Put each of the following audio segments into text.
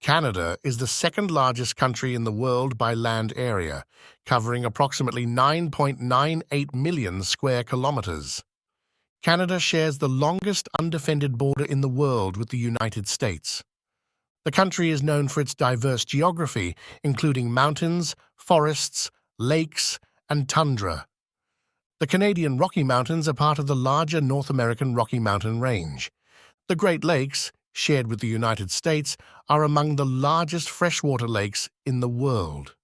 Canada is the second largest country in the world by land area, covering approximately 9.98 million square kilometers. Canada shares the longest undefended border in the world with the United States. The country is known for its diverse geography, including mountains, forests, lakes, and tundra. The Canadian Rocky Mountains are part of the larger North American Rocky Mountain Range. The Great Lakes, shared with the United States, are among the largest freshwater lakes in the world.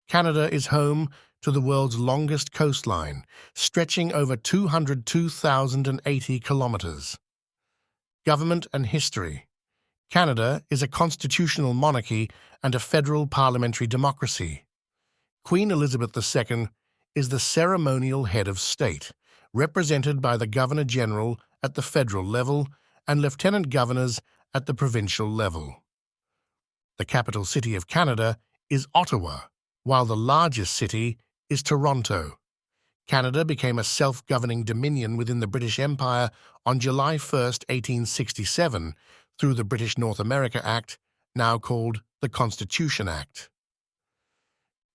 Canada is home to the world's longest coastline, stretching over 202,080 kilometers. Government and history. Canada is a constitutional monarchy and a federal parliamentary democracy. Queen Elizabeth II is the ceremonial head of state, represented by the Governor-General at the federal level and lieutenant governors at the provincial level. The capital city of Canada is Ottawa, while the largest city is Toronto. Canada became a self-governing dominion within the British Empire on July 1, 1867, through the British North America Act, now called the Constitution Act.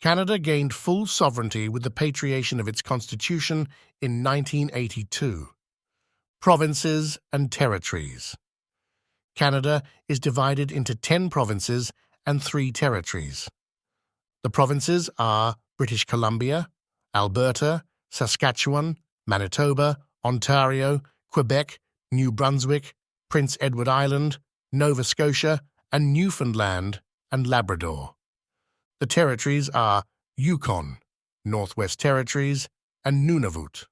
Canada gained full sovereignty with the patriation of its constitution in 1982. Provinces and territories. Canada is divided into 10 provinces and 3 territories. The provinces are British Columbia, Alberta, Saskatchewan, Manitoba, Ontario, Quebec, New Brunswick, Prince Edward Island, Nova Scotia, and Newfoundland and Labrador. The territories are Yukon, Northwest Territories, and Nunavut.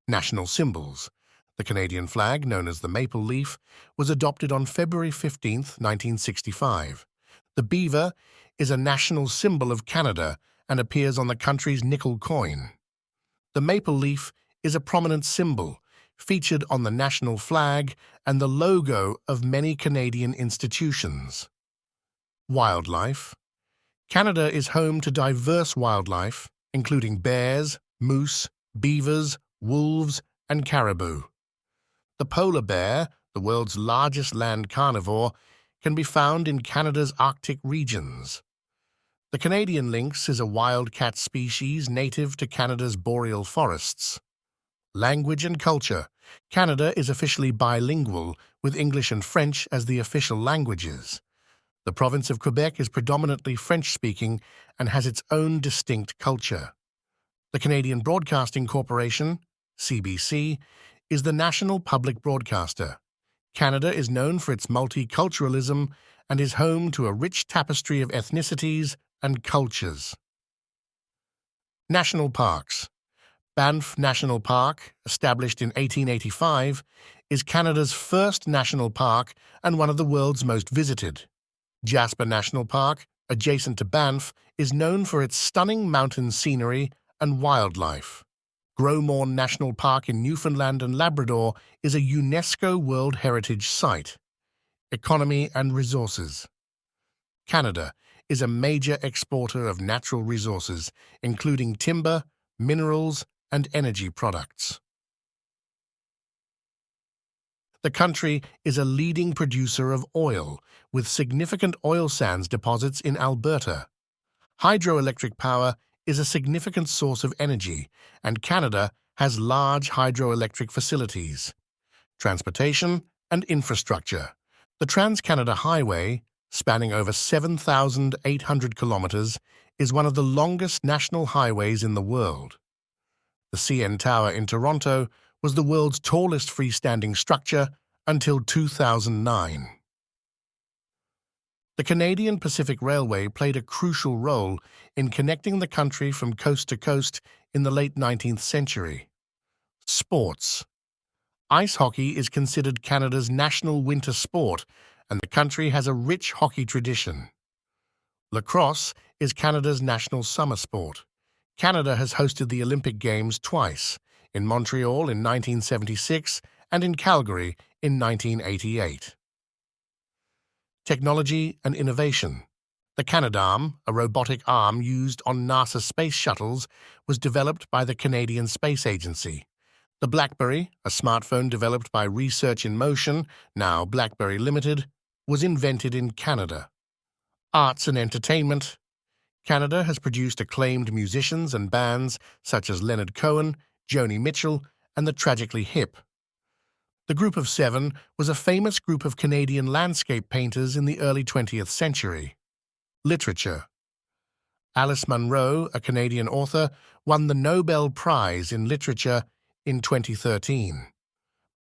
National symbols. The Canadian flag, known as the maple leaf, was adopted on February 15, 1965. The beaver is a national symbol of Canada and appears on the country's nickel coin. The maple leaf is a prominent symbol, featured on the national flag and the logo of many Canadian institutions. Wildlife. Canada is home to diverse wildlife, including bears, moose, beavers, wolves, and caribou. The polar bear, the world's largest land carnivore, can be found in Canada's Arctic regions. The Canadian lynx is a wildcat species native to Canada's boreal forests. Language and culture. Canada is officially bilingual, with English and French as the official languages. The province of Quebec is predominantly French-speaking and has its own distinct culture. The Canadian Broadcasting Corporation, CBC, is the national public broadcaster. Canada is known for its multiculturalism and is home to a rich tapestry of ethnicities and cultures. National parks. Banff National Park, established in 1885, is Canada's first national park and one of the world's most visited. Jasper National Park, adjacent to Banff, is known for its stunning mountain scenery and wildlife. Grosmorn National Park in Newfoundland and Labrador is a UNESCO World Heritage Site. Economy and resources. Canada is a major exporter of natural resources, including timber, minerals, and energy products. The country is a leading producer of oil, with significant oil sands deposits in Alberta. Hydroelectric power is a significant source of energy, and Canada has large hydroelectric facilities. Transportation and infrastructure. The Trans-Canada Highway, spanning over 7,800 kilometers, is one of the longest national highways in the world. The CN Tower in Toronto was the world's tallest freestanding structure until 2009. The Canadian Pacific Railway played a crucial role in connecting the country from coast to coast in the late 19th century. Sports. Ice hockey is considered Canada's national winter sport, and the country has a rich hockey tradition. Lacrosse is Canada's national summer sport. Canada has hosted the Olympic Games twice, in Montreal in 1976 and in Calgary in 1988. Technology and innovation. The Canadarm, a robotic arm used on NASA space shuttles, was developed by the Canadian Space Agency. The BlackBerry, a smartphone developed by Research in Motion, now BlackBerry Limited, was invented in Canada. Arts and entertainment. Canada has produced acclaimed musicians and bands such as Leonard Cohen, Joni Mitchell, and the Tragically Hip. The Group of Seven was a famous group of Canadian landscape painters in the early 20th century. Literature. Alice Munro, a Canadian author, won the Nobel Prize in Literature in 2013.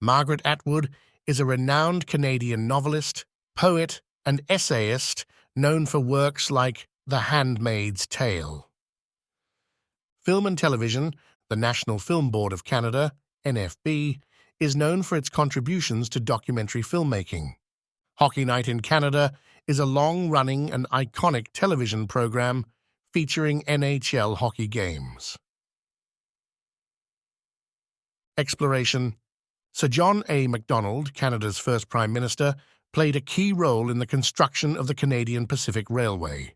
Margaret Atwood is a renowned Canadian novelist, poet, and essayist known for works like The Handmaid's Tale. Film and television. The National Film Board of Canada, NFB, is known for its contributions to documentary filmmaking. Hockey Night in Canada is a long-running and iconic television program featuring NHL hockey games. Exploration. Sir John A. Macdonald, Canada's first Prime Minister, played a key role in the construction of the Canadian Pacific Railway.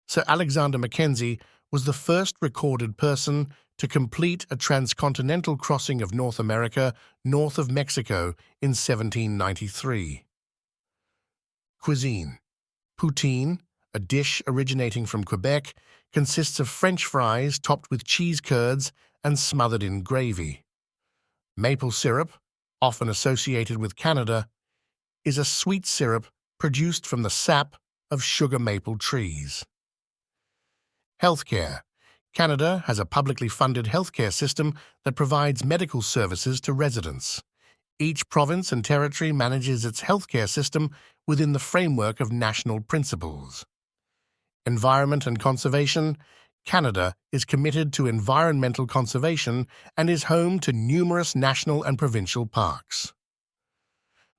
Sir Alexander Mackenzie was the first recorded person to complete a transcontinental crossing of North America north of Mexico in 1793. Cuisine. Poutine, a dish originating from Quebec, consists of French fries topped with cheese curds and smothered in gravy. Maple syrup, often associated with Canada, is a sweet syrup produced from the sap of sugar maple trees. Healthcare. Canada has a publicly funded healthcare system that provides medical services to residents. Each province and territory manages its healthcare system within the framework of national principles. Environment and conservation. Canada is committed to environmental conservation and is home to numerous national and provincial parks.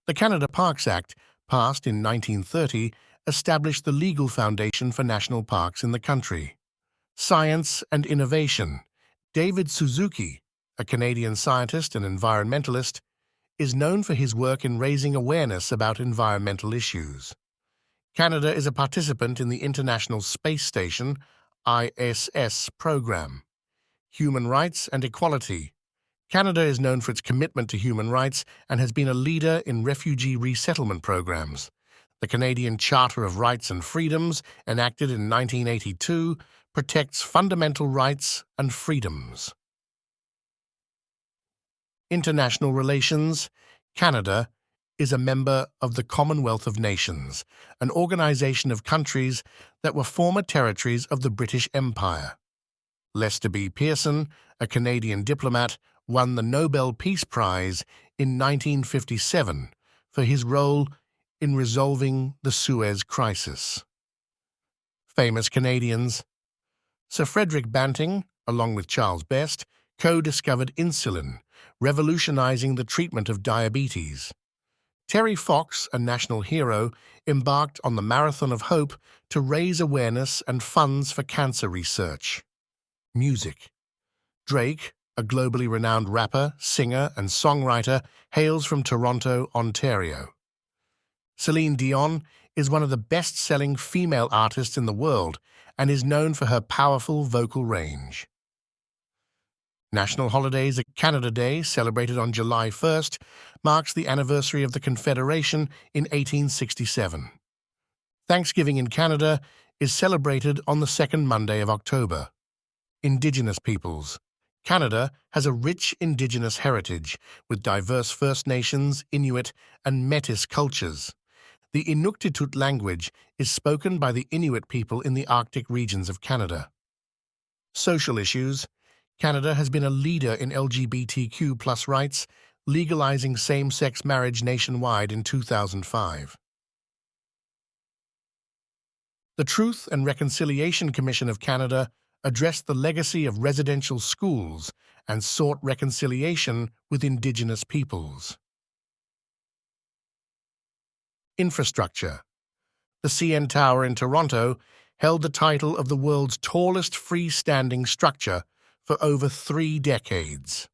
The Canada Parks Act, passed in 1930, established the legal foundation for national parks in the country. Science and innovation. David Suzuki, a Canadian scientist and environmentalist, is known for his work in raising awareness about environmental issues. Canada is a participant in the International Space Station ISS program. Human rights and equality. Canada is known for its commitment to human rights and has been a leader in refugee resettlement programs. The Canadian Charter of Rights and Freedoms, enacted in 1982, protects fundamental rights and freedoms. International relations. Canada is a member of the Commonwealth of Nations, an organization of countries that were former territories of the British Empire. Lester B. Pearson, a Canadian diplomat, won the Nobel Peace Prize in 1957 for his role in resolving the Suez Crisis. Famous Canadians. Sir Frederick Banting, along with Charles Best, co-discovered insulin, revolutionizing the treatment of diabetes. Terry Fox, a national hero, embarked on the Marathon of Hope to raise awareness and funds for cancer research. Music. Drake, a globally renowned rapper, singer, and songwriter, hails from Toronto, Ontario. Celine Dion is one of the best-selling female artists in the world and is known for her powerful vocal range. National holidays. Canada Day, celebrated on July 1st, marks the anniversary of the Confederation in 1867. Thanksgiving in Canada is celebrated on the second Monday of October. Indigenous peoples. Canada has a rich Indigenous heritage with diverse First Nations, Inuit, and Métis cultures. The Inuktitut language is spoken by the Inuit people in the Arctic regions of Canada. Social issues. Canada has been a leader in LGBTQ+ rights, legalizing same-sex marriage nationwide in 2005. The Truth and Reconciliation Commission of Canada addressed the legacy of residential schools and sought reconciliation with Indigenous peoples. Infrastructure. The CN Tower in Toronto held the title of the world's tallest freestanding structure for over 3 decades.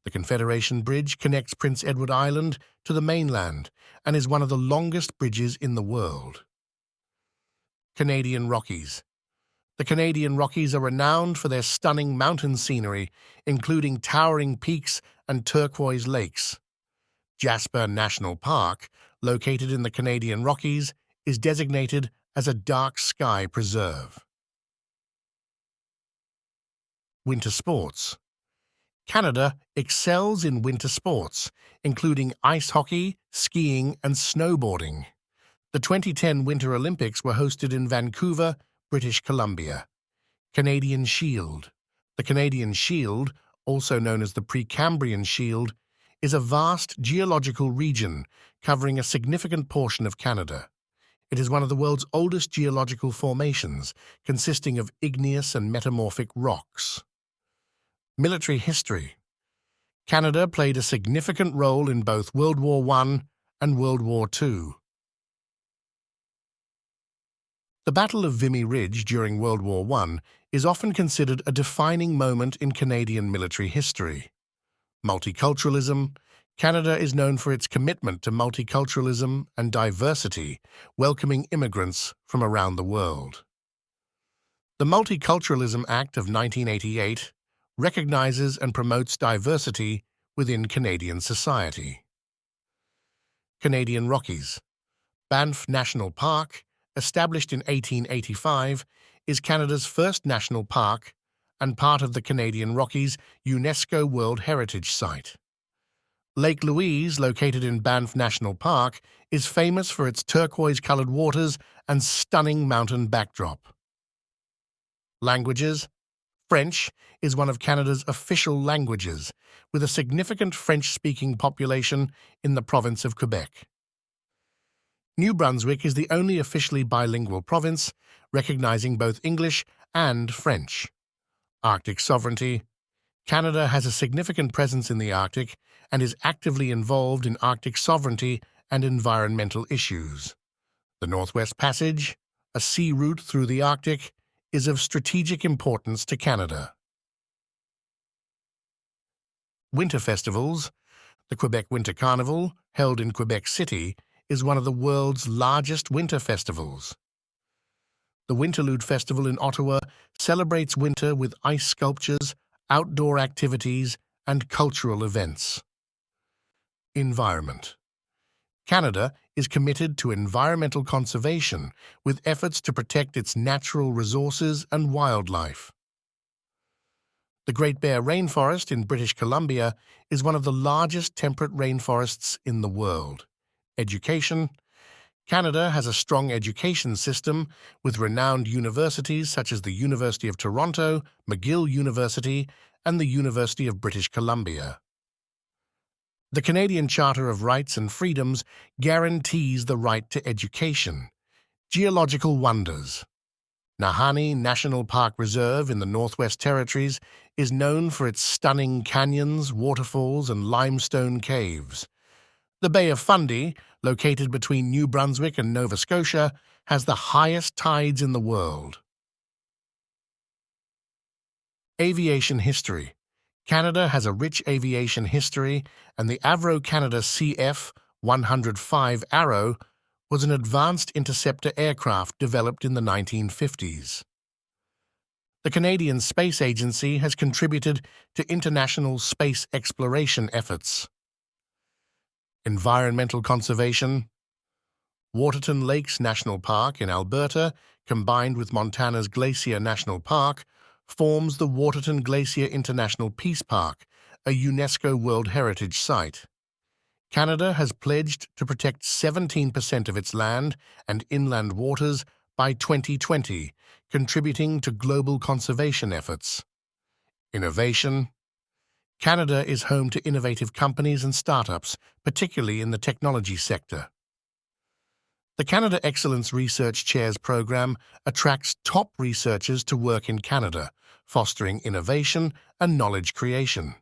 The Confederation Bridge connects Prince Edward Island to the mainland and is one of the longest bridges in the world. Canadian Rockies. The Canadian Rockies are renowned for their stunning mountain scenery, including towering peaks and turquoise lakes. Jasper National Park, located in the Canadian Rockies, is designated as a dark sky preserve. Winter sports. Canada excels in winter sports, including ice hockey, skiing, and snowboarding. The 2010 Winter Olympics were hosted in Vancouver, British Columbia. Canadian Shield. The Canadian Shield, also known as the Precambrian Shield, is a vast geological region covering a significant portion of Canada. It is one of the world's oldest geological formations, consisting of igneous and metamorphic rocks. Military history. Canada played a significant role in both World War I and World War II. The Battle of Vimy Ridge during World War I is often considered a defining moment in Canadian military history. Multiculturalism. Canada is known for its commitment to multiculturalism and diversity, welcoming immigrants from around the world. The Multiculturalism Act of 1988 recognizes and promotes diversity within Canadian society. Canadian Rockies. Banff National Park, established in 1885, is Canada's first national park and part of the Canadian Rockies UNESCO World Heritage Site. Lake Louise, located in Banff National Park, is famous for its turquoise-colored waters and stunning mountain backdrop. Languages. French is one of Canada's official languages, with a significant French-speaking population in the province of Quebec. New Brunswick is the only officially bilingual province, recognizing both English and French. Arctic sovereignty. Canada has a significant presence in the Arctic and is actively involved in Arctic sovereignty and environmental issues. The Northwest Passage, a sea route through the Arctic, is of strategic importance to Canada. Winter festivals. The Quebec Winter Carnival, held in Quebec City, is one of the world's largest winter festivals. The Winterlude Festival in Ottawa celebrates winter with ice sculptures, outdoor activities, and cultural events. Environment. Canada is committed to environmental conservation with efforts to protect its natural resources and wildlife. The Great Bear Rainforest in British Columbia is one of the largest temperate rainforests in the world. Education. Canada has a strong education system with renowned universities such as the University of Toronto, McGill University, and the University of British Columbia. The Canadian Charter of Rights and Freedoms guarantees the right to education. Geological wonders. Nahanni National Park Reserve in the Northwest Territories is known for its stunning canyons, waterfalls, and limestone caves. The Bay of Fundy, located between New Brunswick and Nova Scotia, has the highest tides in the world. Aviation history. Canada has a rich aviation history, and the Avro Canada CF-105 Arrow was an advanced interceptor aircraft developed in the 1950s. The Canadian Space Agency has contributed to international space exploration efforts. Environmental conservation. Waterton Lakes National Park in Alberta, combined with Montana's Glacier National Park, forms the Waterton Glacier International Peace Park, a UNESCO World Heritage Site. Canada has pledged to protect 17% of its land and inland waters by 2020, contributing to global conservation efforts. Innovation. Canada is home to innovative companies and startups, particularly in the technology sector. The Canada Excellence Research Chairs Program attracts top researchers to work in Canada, fostering innovation and knowledge creation.